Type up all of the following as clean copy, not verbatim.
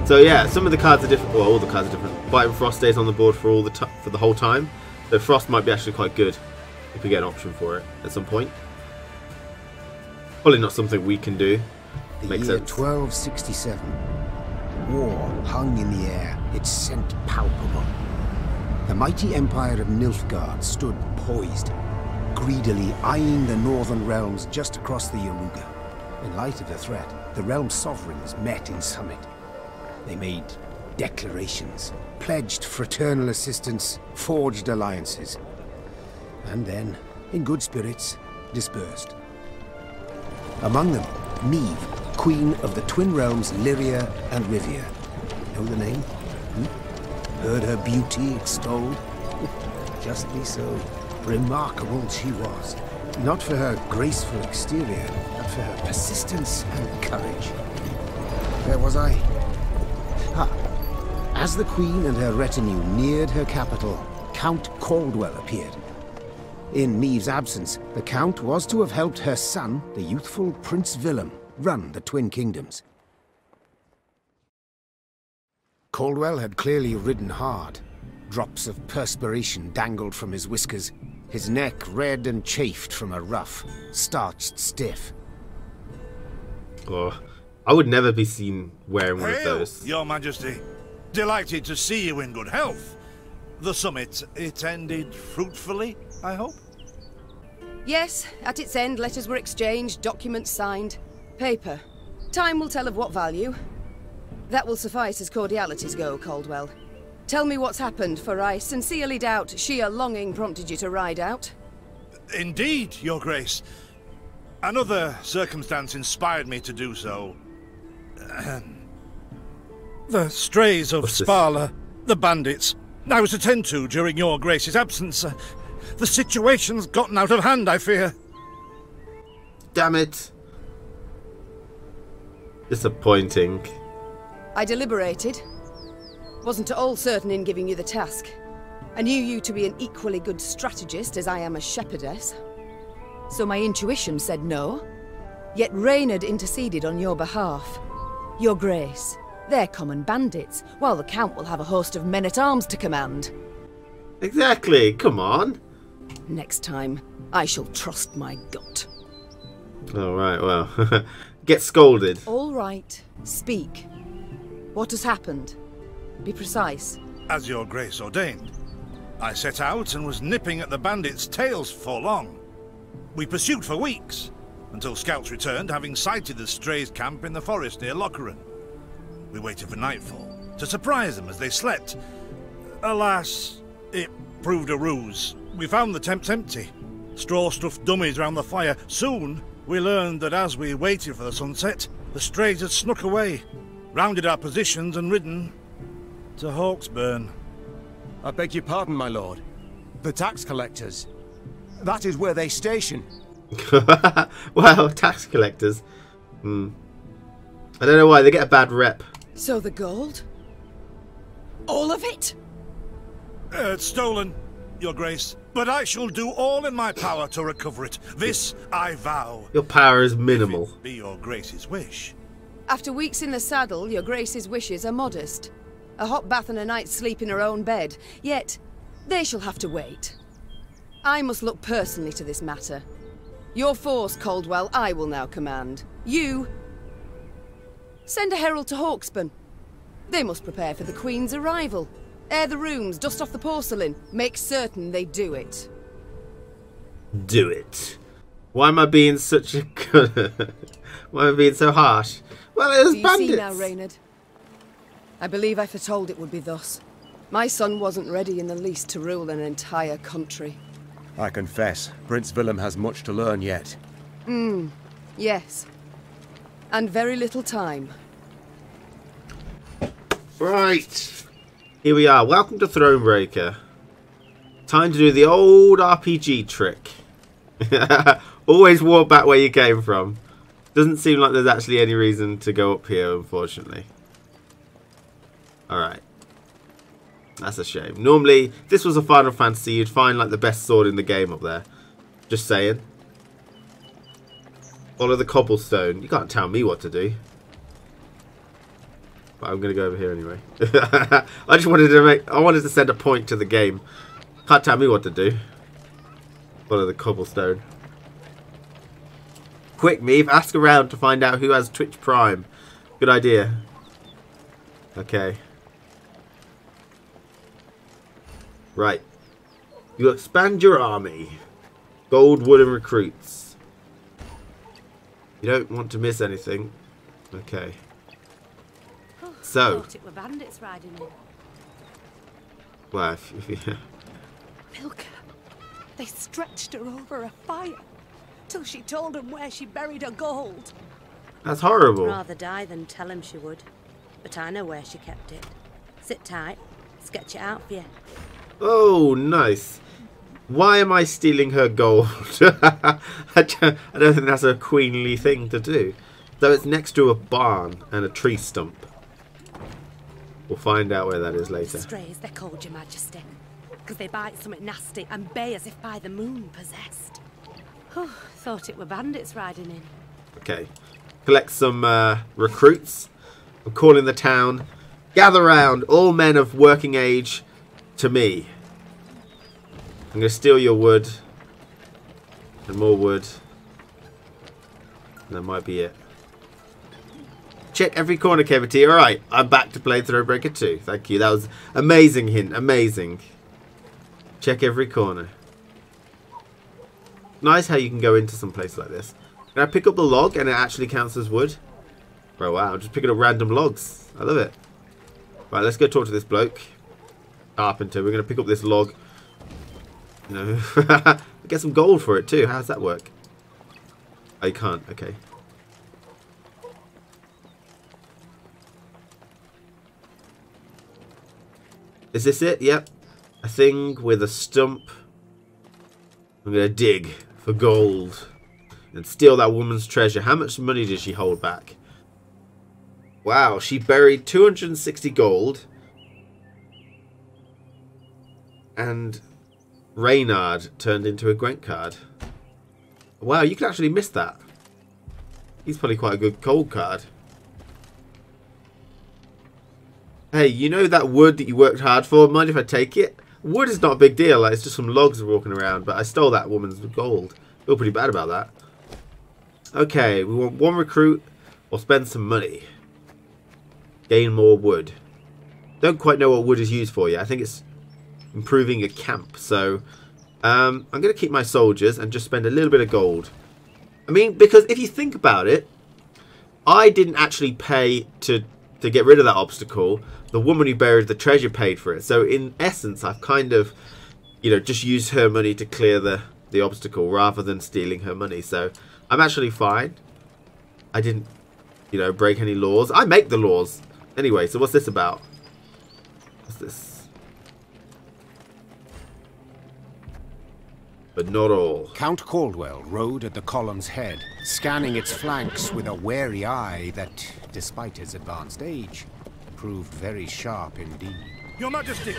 So yeah, some of the cards are different. Well, all the cards are different. Bite and Frost stays on the board for the whole time. So Frost might be actually quite good if we get an option for it at some point. Probably not something we can do. Makes year sense. 1267. War hung in the air, its scent palpable. The mighty empire of Nilfgaard stood poised, greedily eyeing the northern realms just across the Yaruga. In light of the threat, the realm's sovereigns met in summit. They made declarations, pledged fraternal assistance, forged alliances, and then, in good spirits, dispersed. Among them, Neve, queen of the twin realms Lyria and Rivia. Know the name? Heard her beauty extolled? Justly so. Remarkable she was. Not for her graceful exterior, but for her persistence and courage. Where was I? As the queen and her retinue neared her capital, Count Colwell appeared. In Neve's absence, the Count was to have helped her son, the youthful Prince Willem, run the Twin Kingdoms. Colwell had clearly ridden hard. Drops of perspiration dangled from his whiskers, his neck red and chafed from a ruff, starched stiff. Oh, I would never be seen wearing one of those. Your Majesty. Delighted to see you in good health. The summit, it ended fruitfully, I hope? Yes, at its end, letters were exchanged, documents signed. Paper. Time will tell of what value. That will suffice as cordialities go, Caldwell. Tell me what's happened, for I sincerely doubt sheer longing prompted you to ride out. Indeed, Your Grace. Another circumstance inspired me to do so. The strays of Spala, the bandits, I was attended to during Your Grace's absence. The situation's gotten out of hand, I fear. Damn it. Disappointing. I deliberated. Wasn't at all certain in giving you the task. I knew you to be an equally good strategist as I am a shepherdess. So my intuition said no. Yet Reynard interceded on your behalf. Your Grace, they're common bandits, while the Count will have a host of men-at-arms to command. Exactly, come on. Next time, I shall trust my gut. Alright, well, get scolded. All right, speak. What has happened? Be precise. As Your Grace ordained, I set out and was nipping at the bandits' tails for long. We pursued for weeks, until scouts returned, having sighted the strays' camp in the forest near Locheren. We waited for nightfall to surprise them as they slept. Alas, it proved a ruse. We found the tents empty, straw-stuffed dummies round the fire. Soon, we learned that as we waited for the sunset, the strays had snuck away, rounded our positions and ridden to Hawksburg. I beg your pardon, my lord. The tax collectors. That is where they station. Well, tax collectors. I don't know why, they get a bad rep. So the gold? All of it? It's stolen, Your Grace. But I shall do all in my power to recover it. This I vow. Your power is minimal. If it be Your Grace's wish. After weeks in the saddle, Your Grace's wishes are modest. A hot bath and a night's sleep in her own bed. Yet, they shall have to wait. I must look personally to this matter. Your force, Caldwell, I will now command. You... send a herald to Hawksburg. They must prepare for the Queen's arrival. Air the rooms, dust off the porcelain. Make certain they do it. Do it. Why am I being such a... Why am I being so harsh? Well, it was Do you bandits. see now, Reynard? I believe I foretold it would be thus. My son wasn't ready in the least to rule an entire country. I confess, Prince Willem has much to learn yet. Yes. And very little time. Right. Here we are. Welcome to Thronebreaker. Time to do the old RPG trick. Always walk back where you came from. Doesn't seem like there's actually any reason to go up here, unfortunately. Alright. That's a shame. Normally, if this was a Final Fantasy, you'd find like the best sword in the game up there. Just saying. Follow the cobblestone. You can't tell me what to do. But I'm going to go over here anyway. I just wanted to send a point to the game. Can't tell me what to do. Follow the cobblestone. Quick, Meave, ask around to find out who has Twitch Prime. Good idea. Okay. Right. You expand your army. Gold, wood, and recruits. You don't want to miss anything. Okay. So. I thought it were bandits riding in. Well, if you... Milka. They stretched her over a fire till she told them where she buried her gold. That's horrible. Rather die than tell him she would. But I know where she kept it. Sit tight. Sketch it out for you. Oh, nice. Why am I stealing her gold? I don't think that's a queenly thing to do. So it's next to a barn and a tree stump. We'll find out where that is later. Strays, they're called, Your Majesty. Because they bite something nasty and bay as if by the moon possessed. Oh, thought it were bandits riding in. Okay. Collect some recruits. I'm calling the town. Gather round, all men of working age, to me. I'm going to steal your wood. And more wood. And that might be it. Check every corner cavity. Alright, I'm back to play Thronebreaker 2. Thank you. That was amazing hint. Amazing. Check every corner. Nice how you can go into some place like this. Can I pick up the log and it actually counts as wood? Oh wow, I'm just picking up random logs. I love it. Right, let's go talk to this bloke. Carpenter. We're going to pick up this log. You know, get some gold for it too. How does that work? Oh, you can't. Okay. Is this it? Yep. A thing with a stump. I'm going to dig for gold and steal that woman's treasure. How much money did she hold back? Wow, she buried 260 gold. And Reynard turned into a Gwent card. Wow, you can actually miss that. He's probably quite a good gold card. Hey, you know that wood that you worked hard for? Mind if I take it? Wood is not a big deal. Like, it's just some logs walking around. But I stole that woman's gold. I feel pretty bad about that. Okay, we want one recruit or spend some money. Gain more wood. Don't quite know what wood is used for yet. I think it's improving a camp. So I'm going to keep my soldiers and just spend a little bit of gold. I mean, because if you think about it, I didn't actually pay to get rid of that obstacle. The woman who buried the treasure paid for it. So in essence, I've kind of, you know, just used her money to clear the obstacle rather than stealing her money. So I'm actually fine. I didn't, you know, break any laws. I make the laws. Anyway, so what's this about? What's this? But not all. Count Colwell rode at the column's head, scanning its flanks with a wary eye that, despite his advanced age, proved very sharp indeed. Your Majesty!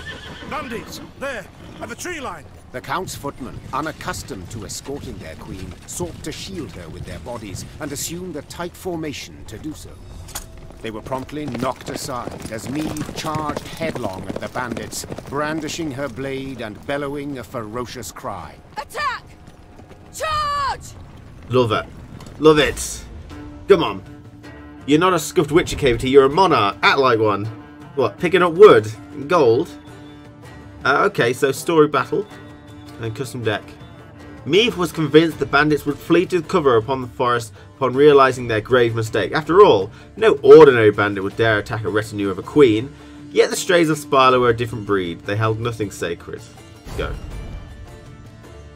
Bandits! There! At the tree line! The Count's footmen, unaccustomed to escorting their queen, sought to shield her with their bodies and assumed a tight formation to do so. They were promptly knocked aside as Meave charged headlong at the bandits, brandishing her blade and bellowing a ferocious cry. Attack! Charge! Love it. Love it. Come on. You're not a scuffed witcher cavity, you're a monarch. Act like one. What, picking up wood and gold? Okay, so story battle and custom deck. Meave was convinced the bandits would flee to cover upon the forest upon realising their grave mistake. After all, no ordinary bandit would dare attack a retinue of a queen, yet the strays of Sparla were a different breed. They held nothing sacred. Go.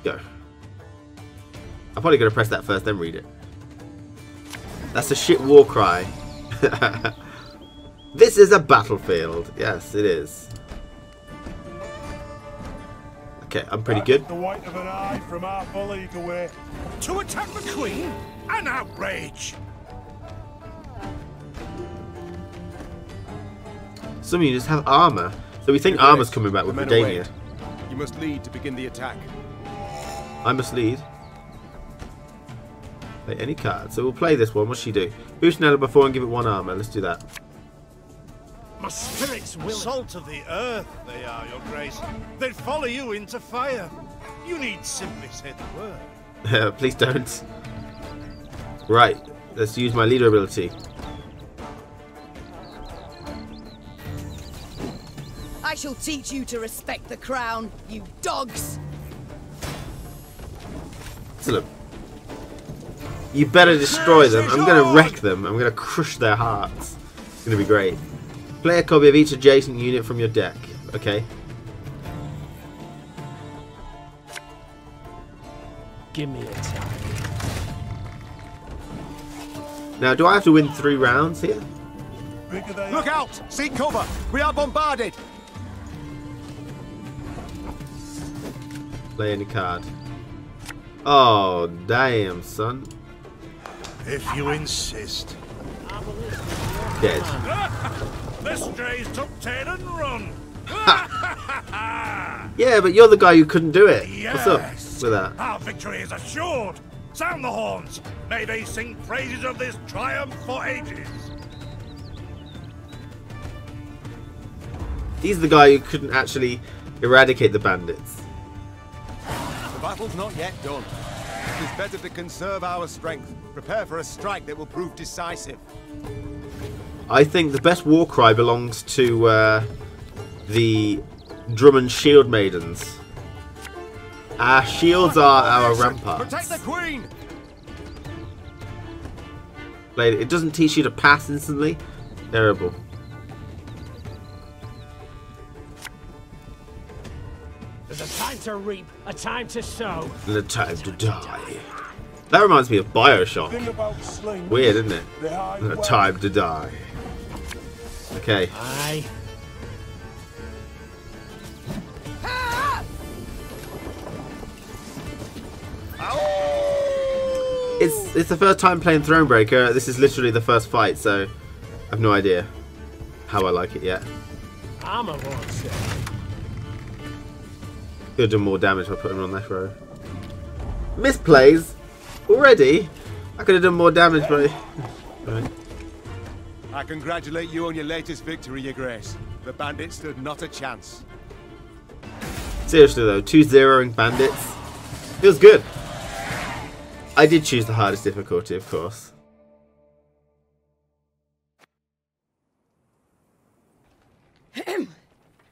Go. I'm probably going to press that first, then read it. That's a shit war cry. This is a battlefield. Yes, it is. Okay, I'm pretty good. The white of an eye from half a league away. To attack the Queen? An outrage! Some units have armour. So we think armour's coming back with Redania. You must lead to begin the attack. I must lead. Play any card. So we'll play this one. What's she do? Boost an element before and give it one armour. Let's do that. Your spirits will... Salt of the earth, they are, your grace. They'd follow you into fire. You need simply say the word. Please don't. Right, let's use my leader ability. I shall teach you to respect the crown, you dogs! Excellent. You better destroy them. I'm going to wreck them. I'm going to crush their hearts. It's going to be great. Play a copy of each adjacent unit from your deck. Okay. Give me a time. Now, do I have to win 3 rounds here? Look out! Seek cover! We are bombarded! Play any card. Oh, damn, son. If you insist. Dead. The strays took 10 and run. Yeah, but you're the guy who couldn't do it. Yes. What's up with that? Our victory is assured. Sound the horns. May they sing praises of this triumph for ages. He's the guy who couldn't actually eradicate the bandits. The battle's not yet done. It is better to conserve our strength. Prepare for a strike that will prove decisive. I think the best war cry belongs to the drum and shield maidens. Our shields are our ramparts. Protect the queen! It doesn't teach you to pass instantly. Terrible. There's a time to reap, a time to sow. And a time to die. That reminds me of Bioshock. Weird, isn't it? A time to die. Okay. Aye. It's the first time playing Thronebreaker. This is literally the first fight, so I have no idea how I like it yet. I'm a monster. Could have done more damage by putting him on that row. Misplays? Already? I could have done more damage by... Right. I congratulate you on your latest victory, Your Grace. The bandits stood not a chance. Seriously though, 2-0ing bandits. Feels good. I did choose the hardest difficulty, of course.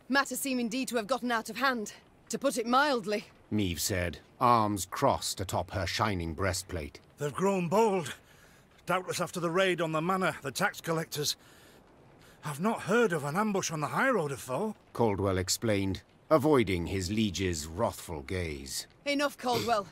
Matters seem indeed to have gotten out of hand, to put it mildly. Meve said, arms crossed atop her shining breastplate. They've grown bold. Doubtless after the raid on the manor, the tax collectors. I've not heard of an ambush on the high road afore. Caldwell explained, avoiding his liege's wrathful gaze. Enough, Colwell.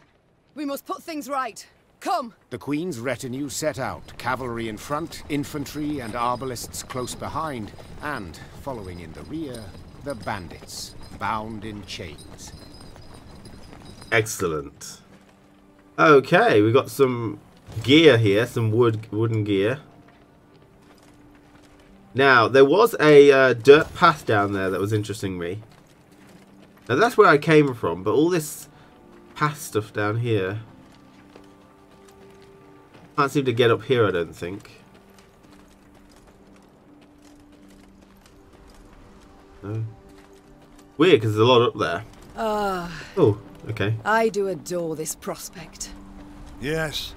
We must put things right. Come! The Queen's retinue set out, cavalry in front, infantry and arbalists close behind, and, following in the rear, the bandits, bound in chains. Excellent. Okay, we got some gear here, some wooden gear. Now, there was a dirt path down there that was interesting me. Now, that's where I came from, but all this path stuff down here... Can't seem to get up here, I don't think. No. Weird, because there's a lot up there. Oh, okay. I do adore this prospect. Yes.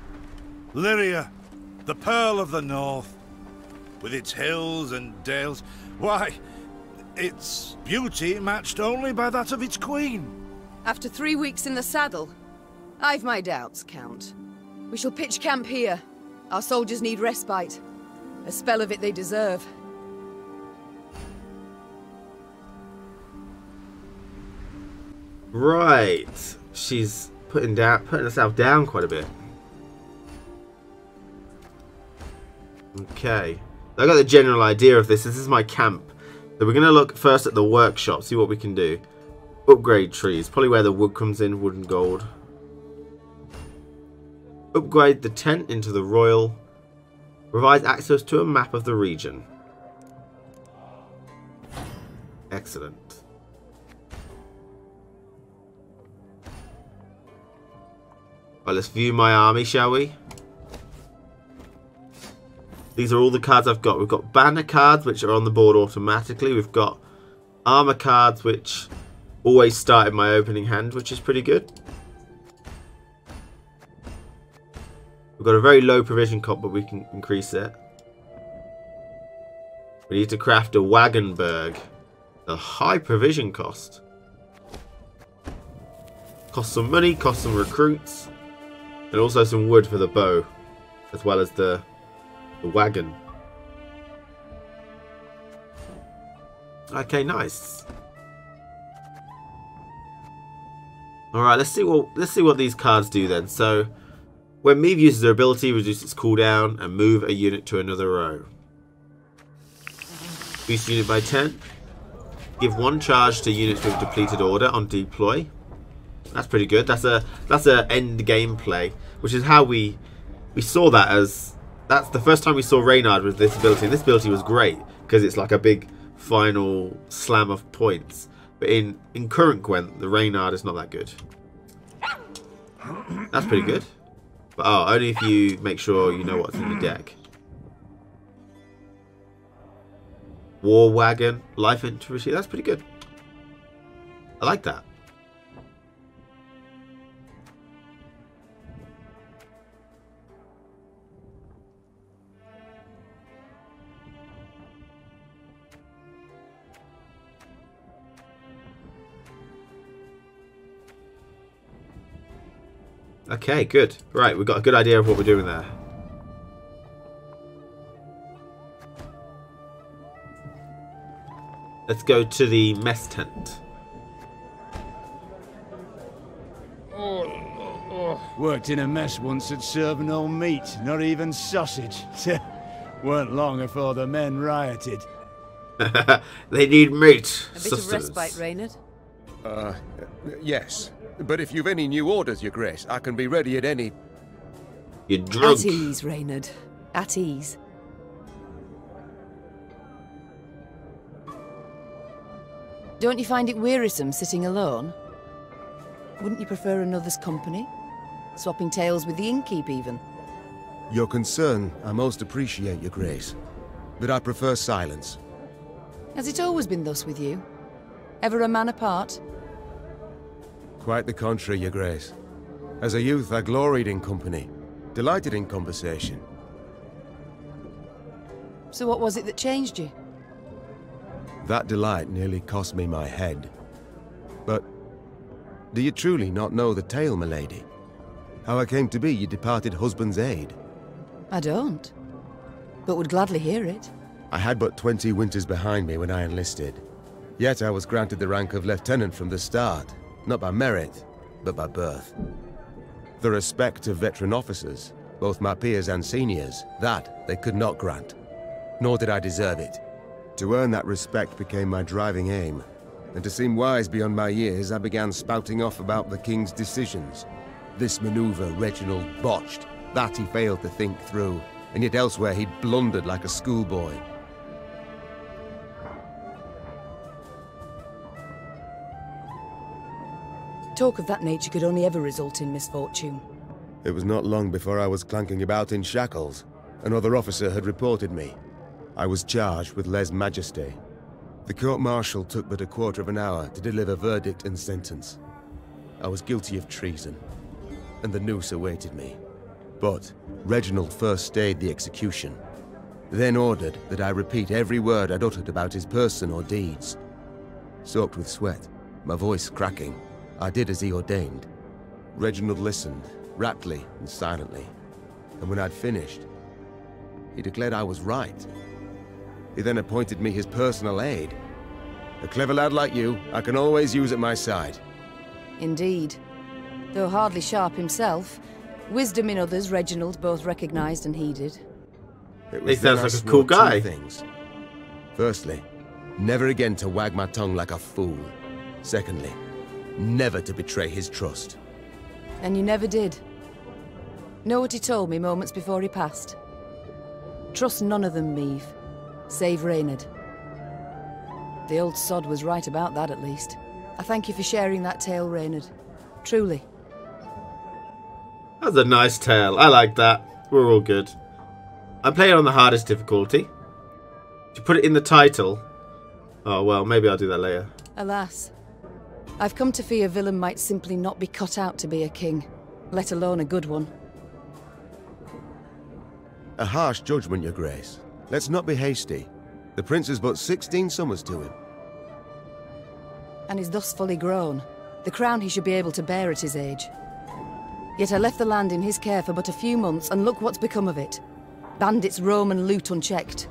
Lyria, the Pearl of the North. With its hills and dales. Why, its beauty matched only by that of its queen. After 3 weeks in the saddle, I've my doubts, Count. We shall pitch camp here. Our soldiers need respite. A spell of it they deserve. Right. She's putting herself down quite a bit. Okay. I got the general idea of this. This is my camp. So we're going to look first at the workshop, see what we can do. Upgrade trees. Probably where the wood comes in, wood and gold. Upgrade the tent into the royal. Provide access to a map of the region. Excellent. Right, let's view my army, shall we? These are all the cards I've got. We've got banner cards, which are on the board automatically. We've got armor cards, which always start in my opening hand, which is pretty good. We've got a very low provision comp, but we can increase it. We need to craft a Wagenberg. A high provision cost. Cost some money, cost some recruits, and also some wood for the bow, as well as the wagon. Okay, nice. All right, let's see what these cards do then. So, when Meve uses her ability, reduce its cooldown and move a unit to another row. Boost unit by 10. Give 1 charge to units with depleted order on deploy. That's pretty good. That's a end game play, which is how we saw that as that's the first time we saw Reynard with this ability. And this ability was great because it's like a big final slam of points. But in current Gwent, the Reynard is not that good. That's pretty good. But only if you make sure you know what's in your deck. War Wagon, Life Infantry, that's pretty good. I like that. Okay, good. Right, we've got a good idea of what we're doing there. Let's go to the mess tent. Worked in a mess once at serving no meat, not even sausage. Weren't long before the men rioted. They need meat. A bit of respite, Reynard. Yes. But if you've any new orders, Your Grace, I can be ready at any... You're drunk. At ease, Reynard. At ease. Don't you find it wearisome sitting alone? Wouldn't you prefer another's company? Swapping tales with the innkeep, even? Your concern, I most appreciate, Your Grace. But I prefer silence. Has it always been thus with you? Ever a man apart? Quite the contrary, Your Grace. As a youth, I gloried in company, delighted in conversation. So what was it that changed you? That delight nearly cost me my head. But do you truly not know the tale, milady? How I came to be your departed husband's aide? I don't, but would gladly hear it. I had but 20 winters behind me when I enlisted. Yet I was granted the rank of lieutenant from the start. Not by merit, but by birth. The respect of veteran officers, both my peers and seniors, that they could not grant. Nor did I deserve it. To earn that respect became my driving aim. And to seem wise beyond my years, I began spouting off about the king's decisions. This maneuver Reginald botched. That he failed to think through. And yet elsewhere he'd blundered like a schoolboy. Talk of that nature could only ever result in misfortune. It was not long before I was clanking about in shackles. Another officer had reported me. I was charged with lèse-majesté. The court-martial took but a quarter of an hour to deliver verdict and sentence. I was guilty of treason, and the noose awaited me. But Reginald first stayed the execution, then ordered that I repeat every word I'd uttered about his person or deeds. Soaked with sweat, my voice cracking, I did as he ordained. Reginald listened, raptly and silently, and when I'd finished, he declared I was right. He then appointed me his personal aide. A clever lad like you, I can always use at my side. Indeed. Though hardly sharp himself, wisdom in others Reginald both recognized and heeded. He sounds like a cool guy. Things. Firstly, never again to wag my tongue like a fool. Secondly, never to betray his trust. And you never did. Know what he told me moments before he passed? Trust none of them, Meve. Save Reynard. The old sod was right about that, at least. I thank you for sharing that tale, Reynard. Truly. That's a nice tale. I like that. We're all good. I'm playing on the hardest difficulty. To put it in the title. Oh, well, maybe I'll do that later. Alas, I've come to fear Willem might simply not be cut out to be a king, let alone a good one. A harsh judgment, Your Grace. Let's not be hasty. The prince is but 16 summers to him. And is thus fully grown. The crown he should be able to bear at his age. Yet I left the land in his care for but a few months, and look what's become of it. Bandits roam and loot unchecked.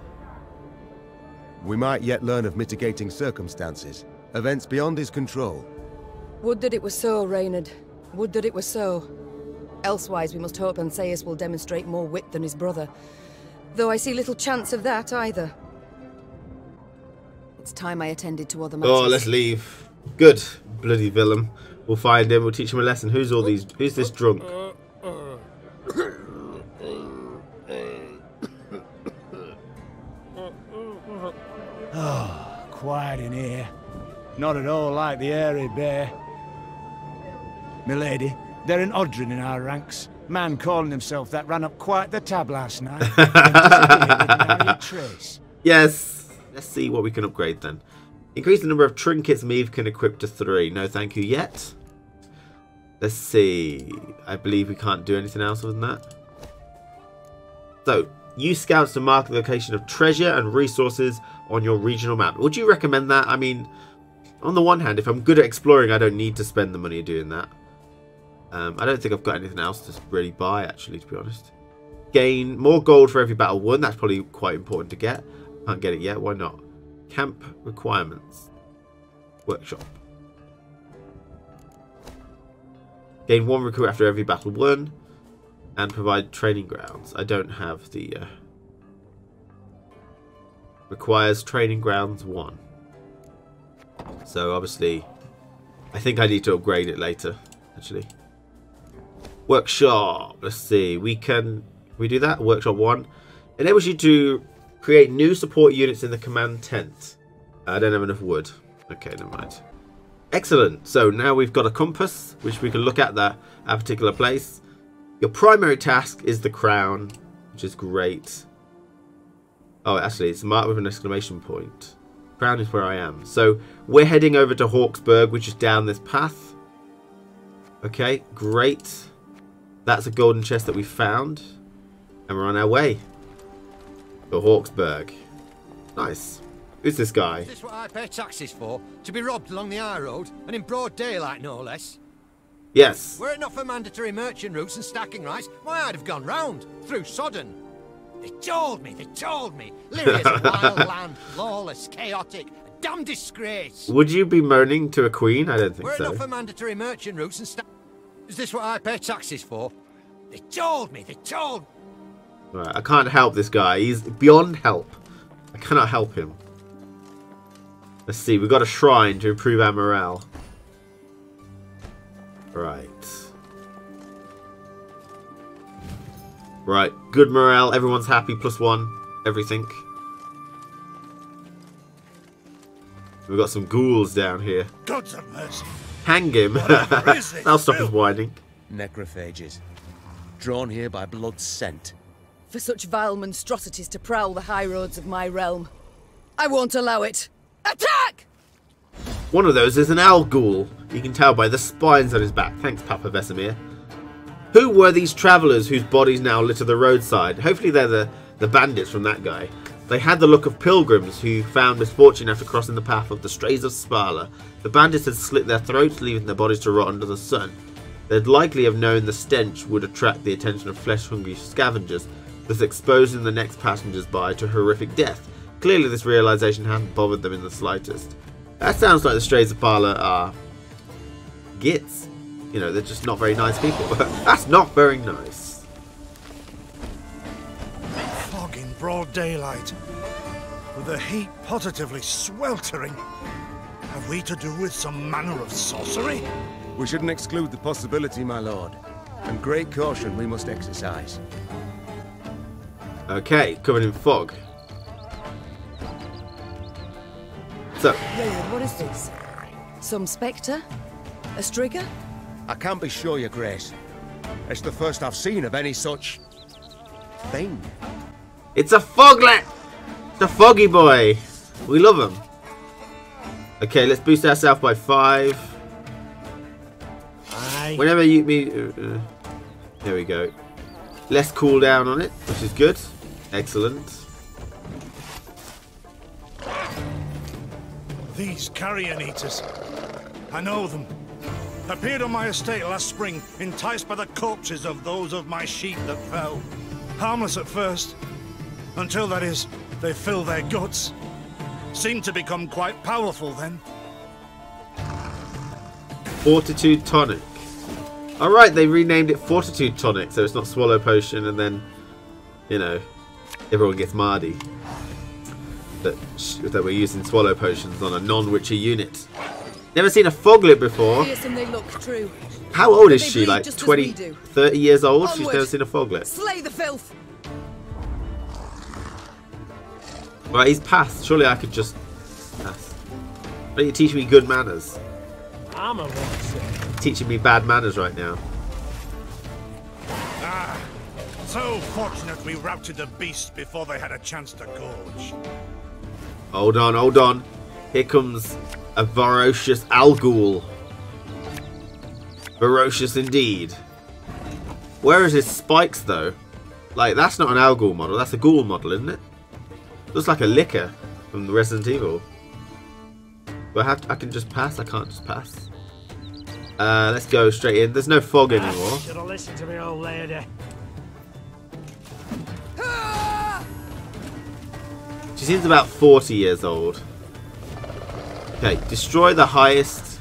We might yet learn of mitigating circumstances. Events beyond his control. Would that it were so, Reynard. Would that it were so. Elsewise we must hope Ancaeus will demonstrate more wit than his brother. Though I see little chance of that either. It's time I attended to other matters. Oh, let's leave. Good. Bloody Willem. We'll find him, we'll teach him a lesson. Who's all these? Who's this drunk? Oh, quiet in here. Not at all like the airy bear. Milady, they're an Odrin in our ranks. Man calling himself that ran up quite the tab last night. And trace. Yes. Let's see what we can upgrade then. Increase the number of trinkets Meave can equip to 3. No thank you yet. Let's see. I believe we can't do anything else other than that. So, use scouts to mark the location of treasure and resources on your regional map. Would you recommend that? I mean, on the one hand, if I'm good at exploring, I don't need to spend the money doing that. I don't think I've got anything else to really buy, actually, to be honest. Gain more gold for every battle won. That's probably quite important to get. Can't get it yet. Why not? Camp requirements. Workshop. Gain 1 recruit after every battle won. And provide training grounds. I don't have the... requires training grounds 1. So, obviously, I think I need to upgrade it later, actually. Workshop. Let's see. Can we do that? Workshop 1. Enables you to create new support units in the command tent. I don't have enough wood. Okay, never mind. Excellent. So now we've got a compass, which we can look at that at a particular place. Your primary task is the crown, which is great. Oh, actually, it's marked with an exclamation point. Crown is where I am. So we're heading over to Hawksburg, which is down this path. Okay, great. That's a golden chest that we found. And we're on our way. To Hawksburg. Nice. Who's this guy? Is this what I pay taxes for? To be robbed along the high road? And in broad daylight, no less? Yes. Were it not for mandatory merchant routes and stacking rights, why, I'd have gone round. Through Sodden. They told me. Lyria's a wild land. Lawless, chaotic. A damn disgrace. Would you be moaning to a queen? I don't think so. Were it not for mandatory merchant routes and Is this what I pay taxes for? They told me. Right, I can't help this guy. He's beyond help. I cannot help him. Let's see. We've got a shrine to improve our morale. Right. Right. Good morale. Everyone's happy. +1. Everything. We've got some ghouls down here. Gods of mercy. Hang him. I'll stop his whining. Necrophages. Drawn here by blood scent. For such vile monstrosities to prowl the high roads of my realm. I won't allow it. Attack! One of those is an owl ghoul. You can tell by the spines on his back. Thanks, Papa Vesemir. Who were these travellers whose bodies now litter the roadside? Hopefully they're the bandits from that guy. They had the look of pilgrims who found misfortune after crossing the path of the strays of Sparla. The bandits had slit their throats, leaving their bodies to rot under the sun. They'd likely have known the stench would attract the attention of flesh-hungry scavengers, thus exposing the next passengers by to horrific death. Clearly this realisation hadn't bothered them in the slightest. That sounds like the strays of Sparla are gits. You know, they're just not very nice people. That's not very nice. Fog in broad daylight, with the heat positively sweltering. Have we to do with some manner of sorcery? We shouldn't exclude the possibility, my lord. And great caution we must exercise. Okay, covered in fog. So, Reynard, what is this? Some spectre? A strigger? I can't be sure, Your Grace. It's the first I've seen of any such thing. It's a foglet! It's a foggy boy! We love him. Okay, let's boost ourselves by 5. Whenever you meet... there we go. Less cooldown on it, which is good. Excellent. These carrion eaters. I know them. Appeared on my estate last spring, enticed by the corpses of those of my sheep that fell. Harmless at first. Until, that is, they fill their guts. Seemed to become quite powerful then. Fortitude Tonic. Alright, they renamed it Fortitude Tonic, so it's not Swallow Potion and then, you know, everyone gets Mardy. That we're using Swallow Potions on a non-witchy unit. Never seen a foglet before. They look true. How old is she? Like 20, 30 years old? Onward. She's never seen a foglet. Slay the filth. Right, he's passed. Surely I could just pass. Why don't you teach me good manners? I'm a monster. Teaching me bad manners right now. Ah, so fortunate we routed the beasts before they had a chance to gorge. Hold on, hold on. Here comes a ferocious Ghul. Ferocious indeed. Where is his spikes though? Like, that's not an Ghul model, that's a Ghul model, isn't it? Looks like a liquor from the Resident Evil. Do I can just pass? I can't just pass. Let's go straight in. There's no fog anymore. Should have listened to me, old lady. She seems about 40 years old. Okay, destroy the highest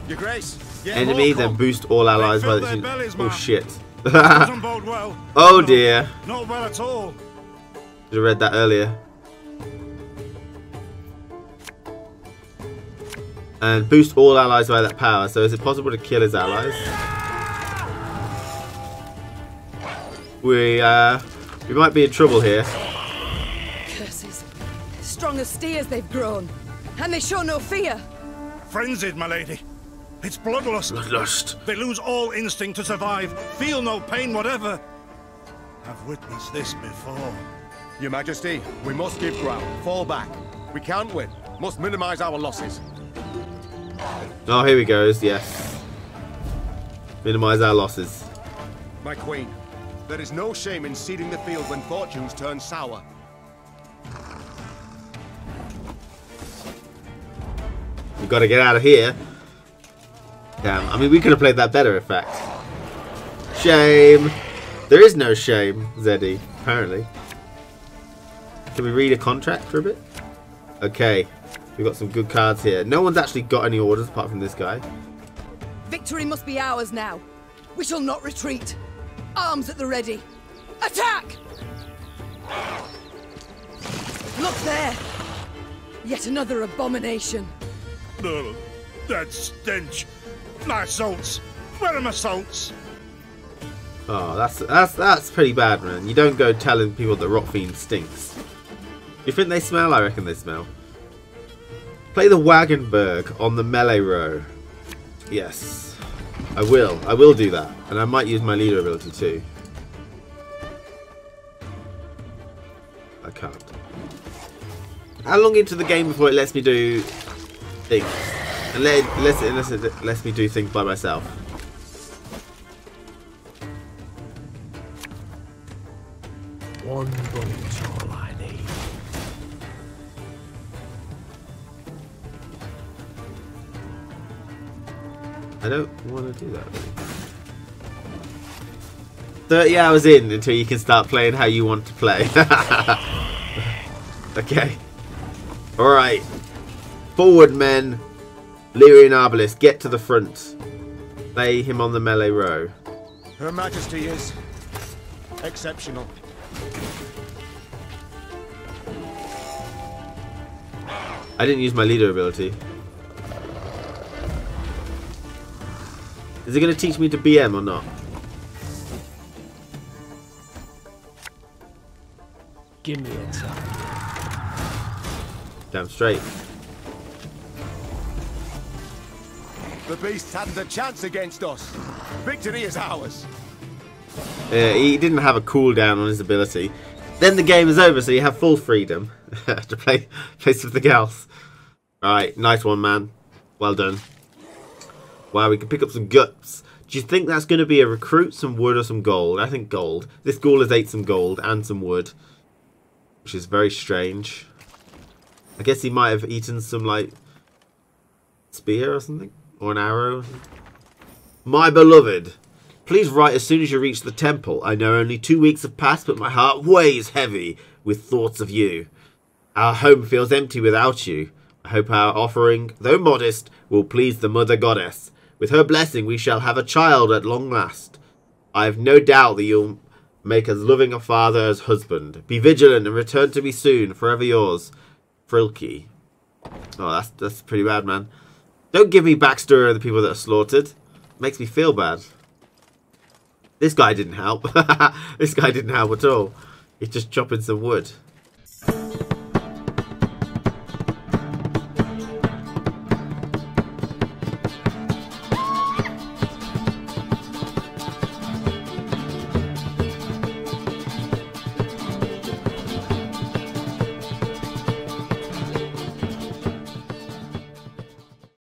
Your Grace, enemy, then boost all allies by the... bellies, Oh shit. Doesn't bode well. Oh dear. Not well at all. Should have read that earlier. And boost all allies by that power. So is it possible to kill his allies? We might be in trouble here. Curses. Strong as steers they've grown. And they show no fear. Frenzied, my lady. It's bloodlust. Bloodlust. They lose all instinct to survive. Feel no pain whatever. I've witnessed this before. Your Majesty, we must give ground. Fall back. We can't win. Must minimize our losses. Oh, here he goes. Yes. Minimize our losses. My queen, there is no shame in ceding the field when fortunes turn sour. We've got to get out of here. Damn. I mean, we could have played that better, in fact. Shame. There is no shame, Zeddy, apparently. Can we read a contract for a bit? Okay. We've got some good cards here. No one's actually got any orders apart from this guy. Victory must be ours now. We shall not retreat. Arms at the ready. Attack! Look there. Yet another abomination. Ugh, that stench. My salts. Where are my salts? Oh, that's pretty bad, man. You don't go telling people that Rotfiend stinks. You think they smell? I reckon they smell. Play the Wagenberg on the melee row. Yes. I will. I will do that. And I might use my leader ability too. I can't. How long into the game before it lets me do things? Unless it lets me do things by myself. One bullet's all I need. I don't want to do that. 30 hours in until you can start playing how you want to play. Okay. Alright. Forward, men. Lyrian Arbalist, get to the front. Lay him on the melee row. Her Majesty is exceptional. I didn't use my leader ability. Is it going to teach me to BM or not? Give me a time. Damn straight. The beast hadn't a chance against us. Victory is ours. He didn't have a cooldown on his ability. Then the game is over, so you have full freedom to play something else. Alright, nice one, man. Well done. Wow, we can pick up some guts. Do you think that's going to be a recruit, some wood, or some gold? I think gold. This ghoul has ate some gold and some wood, which is very strange. I guess he might have eaten some, like, spear or something? Or an arrow? My beloved, please write as soon as you reach the temple. I know only 2 weeks have passed, but my heart weighs heavy with thoughts of you. Our home feels empty without you. I hope our offering, though modest, will please the Mother Goddess. With her blessing, we shall have a child at long last. I have no doubt that you'll make as loving a father as husband. Be vigilant and return to me soon. Forever yours, Frilky. Oh, that's pretty bad, man. Don't give me backstory of the people that are slaughtered. It makes me feel bad. This guy didn't help. This guy didn't help at all. He's just chopping some wood.